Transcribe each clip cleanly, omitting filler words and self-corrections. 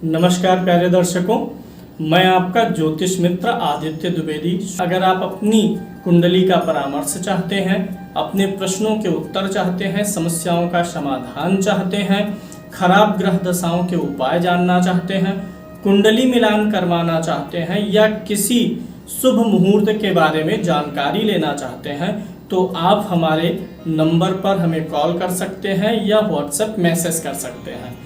नमस्कार प्यारे दर्शकों, मैं आपका ज्योतिष मित्र आदित्य द्विवेदी। अगर आप अपनी कुंडली का परामर्श चाहते हैं, अपने प्रश्नों के उत्तर चाहते हैं, समस्याओं का समाधान चाहते हैं, खराब ग्रह दशाओं के उपाय जानना चाहते हैं, कुंडली मिलान करवाना चाहते हैं या किसी शुभ मुहूर्त के बारे में जानकारी लेना चाहते हैं, तो आप हमारे नंबर पर हमें कॉल कर सकते हैं या व्हाट्सएप मैसेज कर सकते हैं।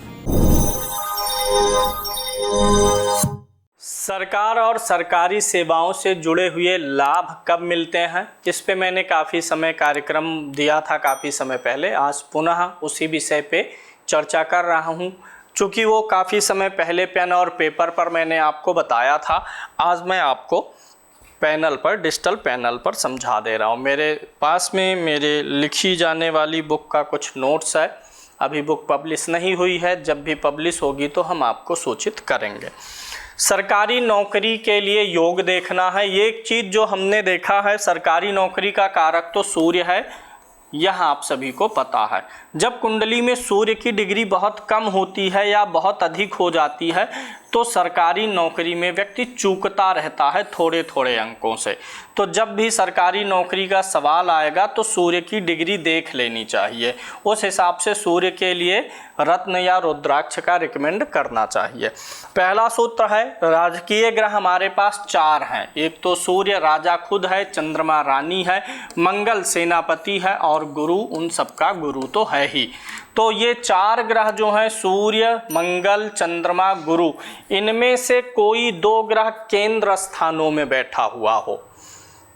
सरकार और सरकारी सेवाओं से जुड़े हुए लाभ कब मिलते हैं, इस पे मैंने काफ़ी समय कार्यक्रम दिया था काफ़ी समय पहले। आज पुनः उसी विषय पे चर्चा कर रहा हूँ। चूँकि वो काफ़ी समय पहले पेन और पेपर पर मैंने आपको बताया था, आज मैं आपको पैनल पर, डिजिटल पैनल पर समझा दे रहा हूँ। मेरे पास में मेरे लिखी जाने वाली बुक का कुछ नोट्स है। अभी बुक पब्लिश नहीं हुई है, जब भी पब्लिश होगी तो हम आपको सूचित करेंगे। सरकारी नौकरी के लिए योग देखना है। ये एक चीज़ जो हमने देखा है, सरकारी नौकरी का कारक तो सूर्य है, यह आप सभी को पता है। जब कुंडली में सूर्य की डिग्री बहुत कम होती है या बहुत अधिक हो जाती है तो सरकारी नौकरी में व्यक्ति चूकता रहता है थोड़े थोड़े अंकों से। तो जब भी सरकारी नौकरी का सवाल आएगा तो सूर्य की डिग्री देख लेनी चाहिए। उस हिसाब से सूर्य के लिए रत्न या रुद्राक्ष का रिकमेंड करना चाहिए। पहला सूत्र है, राजकीय ग्रह हमारे पास 4 हैं। एक तो सूर्य राजा खुद है, चंद्रमा रानी है, मंगल सेनापति है और गुरु उन सबका गुरु तो है ही। तो ये 4 ग्रह जो हैं, सूर्य, मंगल, चंद्रमा, गुरु, इनमें से कोई 2 ग्रह केंद्र स्थानों में बैठा हुआ हो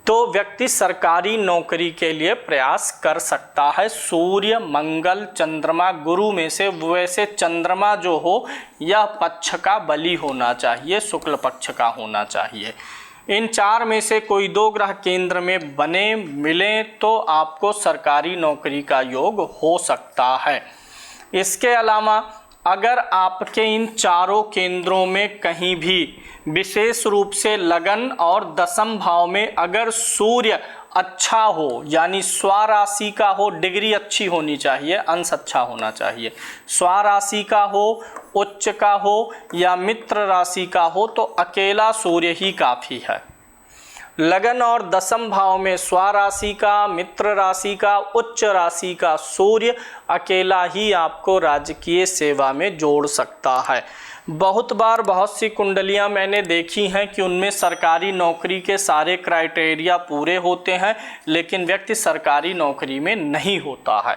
तो व्यक्ति सरकारी नौकरी के लिए प्रयास कर सकता है। सूर्य, मंगल, चंद्रमा, गुरु में से वैसे चंद्रमा जो हो यह पक्ष का बली होना चाहिए, शुक्ल पक्ष का होना चाहिए। इन 4 में से कोई 2 ग्रह केंद्र में बने मिले तो आपको सरकारी नौकरी का योग हो सकता है। इसके अलावा अगर आपके इन 4 केंद्रों में कहीं भी विशेष रूप से लगन और दशम भाव में अगर सूर्य अच्छा हो, यानी स्वराशि का हो, डिग्री अच्छी होनी चाहिए, अंश अच्छा होना चाहिए, स्वराशि का हो, उच्च का हो या मित्र राशि का हो तो अकेला सूर्य ही काफ़ी है। लगन और दशम भाव में स्वराशि का, मित्र राशि का, उच्च राशि का सूर्य अकेला ही आपको राजकीय सेवा में जोड़ सकता है। बहुत बार बहुत सी कुंडलियां मैंने देखी हैं कि उनमें सरकारी नौकरी के सारे क्राइटेरिया पूरे होते हैं लेकिन व्यक्ति सरकारी नौकरी में नहीं होता है।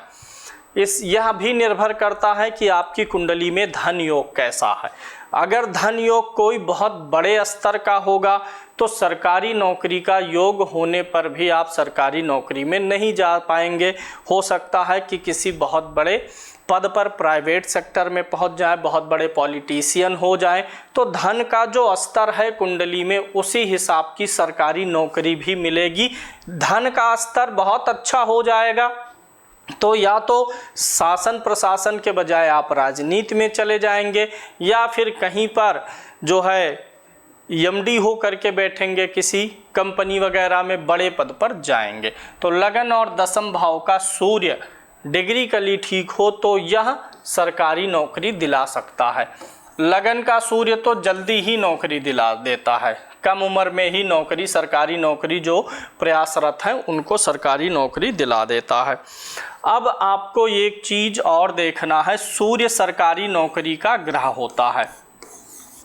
यह भी निर्भर करता है कि आपकी कुंडली में धन योग कैसा है। अगर धन योग कोई बहुत बड़े स्तर का होगा तो सरकारी नौकरी का योग होने पर भी आप सरकारी नौकरी में नहीं जा पाएंगे। हो सकता है कि किसी बहुत बड़े पद पर प्राइवेट सेक्टर में पहुंच जाए, बहुत बड़े पॉलिटिशियन हो जाए, तो धन का जो स्तर है कुंडली में उसी हिसाब की सरकारी नौकरी भी मिलेगी। धन का स्तर बहुत अच्छा हो जाएगा तो या तो शासन प्रशासन के बजाय आप राजनीति में चले जाएंगे या फिर कहीं पर जो है एमडी हो करके बैठेंगे, किसी कंपनी वगैरह में बड़े पद पर जाएंगे। तो लगन और दशम भाव का सूर्य डिग्री कली ठीक हो तो यह सरकारी नौकरी दिला सकता है। लगन का सूर्य तो जल्दी ही नौकरी दिला देता है, कम उम्र में ही नौकरी, सरकारी नौकरी जो प्रयासरत हैं उनको सरकारी नौकरी दिला देता है। अब आपको एक चीज़ और देखना है, सूर्य सरकारी नौकरी का ग्रह होता है।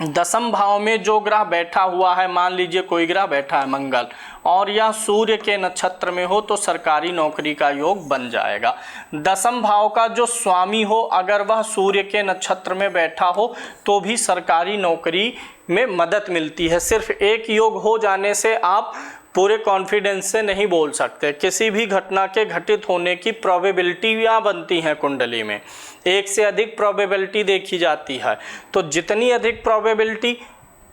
दशम भाव में जो ग्रह बैठा हुआ है, मान लीजिए कोई ग्रह बैठा है मंगल और यह सूर्य के नक्षत्र में हो तो सरकारी नौकरी का योग बन जाएगा। दशम भाव का जो स्वामी हो अगर वह सूर्य के नक्षत्र में बैठा हो तो भी सरकारी नौकरी में मदद मिलती है। सिर्फ एक योग हो जाने से आप पूरे कॉन्फिडेंस से नहीं बोल सकते। किसी भी घटना के घटित होने की प्रोबेबिलिटियाँ बनती हैं कुंडली में, एक से अधिक प्रोबेबिलिटी देखी जाती है। तो जितनी अधिक प्रोबेबिलिटी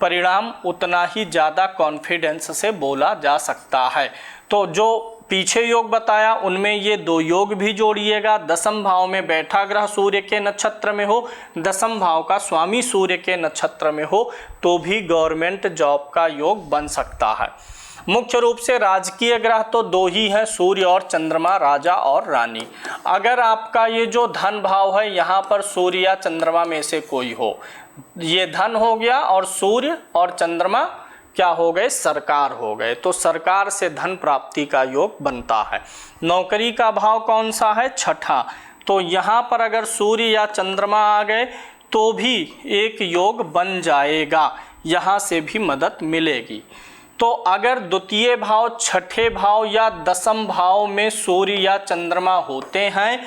परिणाम उतना ही ज़्यादा कॉन्फिडेंस से बोला जा सकता है। तो जो पीछे योग बताया उनमें ये 2 योग भी जोड़िएगा। दशम भाव में बैठा ग्रह सूर्य के नक्षत्र में हो, दशम भाव का स्वामी सूर्य के नक्षत्र में हो तो भी गवर्नमेंट जॉब का योग बन सकता है। मुख्य रूप से राजकीय ग्रह तो 2 ही हैं, सूर्य और चंद्रमा, राजा और रानी। अगर आपका ये जो धन भाव है यहाँ पर सूर्य या चंद्रमा में से कोई हो ये धन हो गया और सूर्य और चंद्रमा क्या हो गए, सरकार हो गए। तो सरकार से धन प्राप्ति का योग बनता है। नौकरी का भाव कौन सा है, छठा। तो यहाँ पर अगर सूर्य या चंद्रमा आ गए तो भी एक योग बन जाएगा, यहाँ से भी मदद मिलेगी। तो अगर द्वितीय भाव, छठे भाव या दसम भाव में सूर्य या चंद्रमा होते हैं,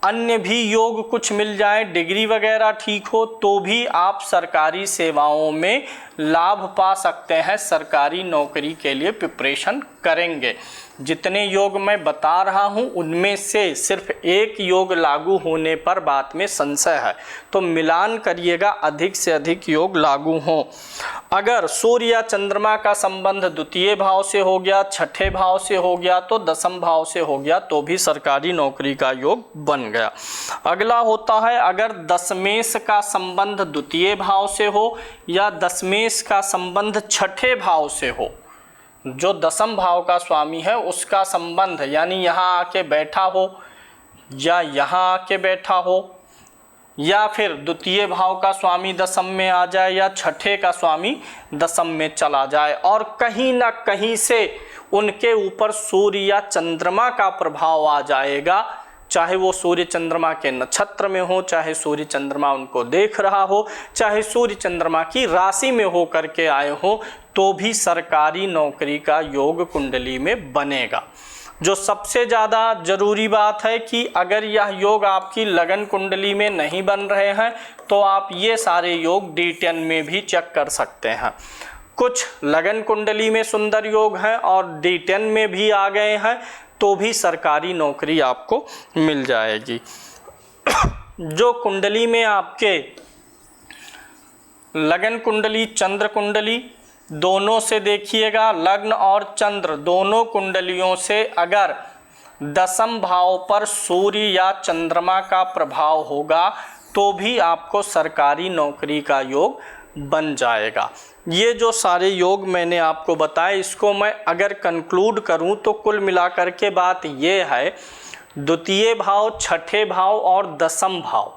अन्य भी योग कुछ मिल जाए, डिग्री वगैरह ठीक हो, तो भी आप सरकारी सेवाओं में लाभ पा सकते हैं, सरकारी नौकरी के लिए प्रिपरेशन करेंगे। जितने योग मैं बता रहा हूं उनमें से सिर्फ एक योग लागू होने पर बात में संशय है, तो मिलान करिएगा, अधिक से अधिक योग लागू हों। अगर सूर्य या चंद्रमा का संबंध द्वितीय भाव से हो गया, छठे भाव से हो गया, तो दसम भाव से हो गया, तो भी सरकारी नौकरी का योग बन गया। अगला होता है अगर दशमेश का संबंध द्वितीय भाव से हो या दशमेश का संबंध छठे भाव से हो, जो दसम भाव का स्वामी है उसका संबंध, यानी यहाँ आके बैठा हो या यहाँ आके बैठा हो, या फिर द्वितीय भाव का स्वामी दसम में आ जाए या छठे का स्वामी दसम में चला जाए और कहीं ना कहीं से उनके ऊपर सूर्य या चंद्रमा का प्रभाव आ जाएगा, चाहे वो सूर्य चंद्रमा के नक्षत्र में हो, चाहे सूर्य चंद्रमा उनको देख रहा हो, चाहे सूर्य चंद्रमा की राशि में हो करके आए हो, तो भी सरकारी नौकरी का योग कुंडली में बनेगा। जो सबसे ज़्यादा जरूरी बात है कि अगर यह योग आपकी लगन कुंडली में नहीं बन रहे हैं तो आप ये सारे योग D10 में भी चेक कर सकते हैं। कुछ लगन कुंडली में सुंदर योग हैं और D10 में भी आ गए हैं, तो भी सरकारी नौकरी आपको मिल जाएगी। जो कुंडली में आपके लगन कुंडली, चंद्र कुंडली दोनों से देखिएगा, लग्न और चंद्र दोनों कुंडलियों से अगर दसम भाव पर सूर्य या चंद्रमा का प्रभाव होगा तो भी आपको सरकारी नौकरी का योग बन जाएगा। ये जो सारे योग मैंने आपको बताए, इसको मैं अगर कंक्लूड करूं तो कुल मिलाकर के बात ये है, द्वितीय भाव, छठे भाव और दसम भाव,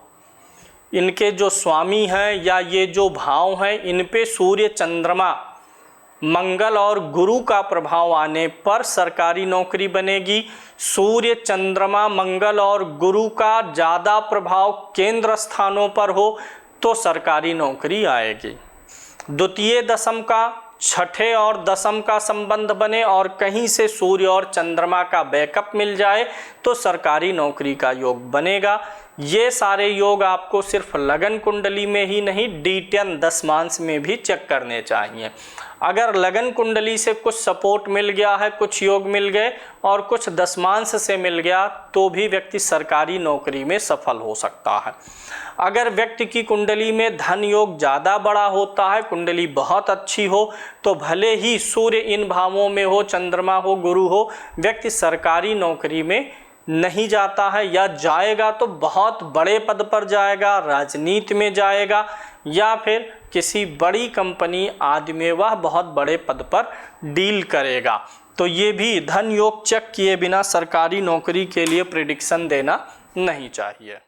इनके जो स्वामी हैं या ये जो भाव हैं, इन पे सूर्य, चंद्रमा, मंगल और गुरु का प्रभाव आने पर सरकारी नौकरी बनेगी। सूर्य, चंद्रमा, मंगल और गुरु का ज़्यादा प्रभाव केंद्र स्थानों पर हो तो सरकारी नौकरी आएगी। द्वितीय दशम का, छठे और दसम का संबंध बने और कहीं से सूर्य और चंद्रमा का बैकअप मिल जाए तो सरकारी नौकरी का योग बनेगा। ये सारे योग आपको सिर्फ लगन कुंडली में ही नहीं, D10 दशमांश में भी चेक करने चाहिए। अगर लगन कुंडली से कुछ सपोर्ट मिल गया है, कुछ योग मिल गए और कुछ दशमांश से मिल गया, तो भी व्यक्ति सरकारी नौकरी में सफल हो सकता है। अगर व्यक्ति की कुंडली में धन योग ज़्यादा बड़ा होता है, कुंडली बहुत अच्छी हो, तो भले ही सूर्य इन भावों में हो, चंद्रमा हो, गुरु हो, व्यक्ति सरकारी नौकरी में नहीं जाता है, या जाएगा तो बहुत बड़े पद पर जाएगा, राजनीति में जाएगा, या फिर किसी बड़ी कंपनी आदि में वह बहुत बड़े पद पर डील करेगा। तो ये भी धन योग चेक किए बिना सरकारी नौकरी के लिए प्रेडिक्शन देना नहीं चाहिए।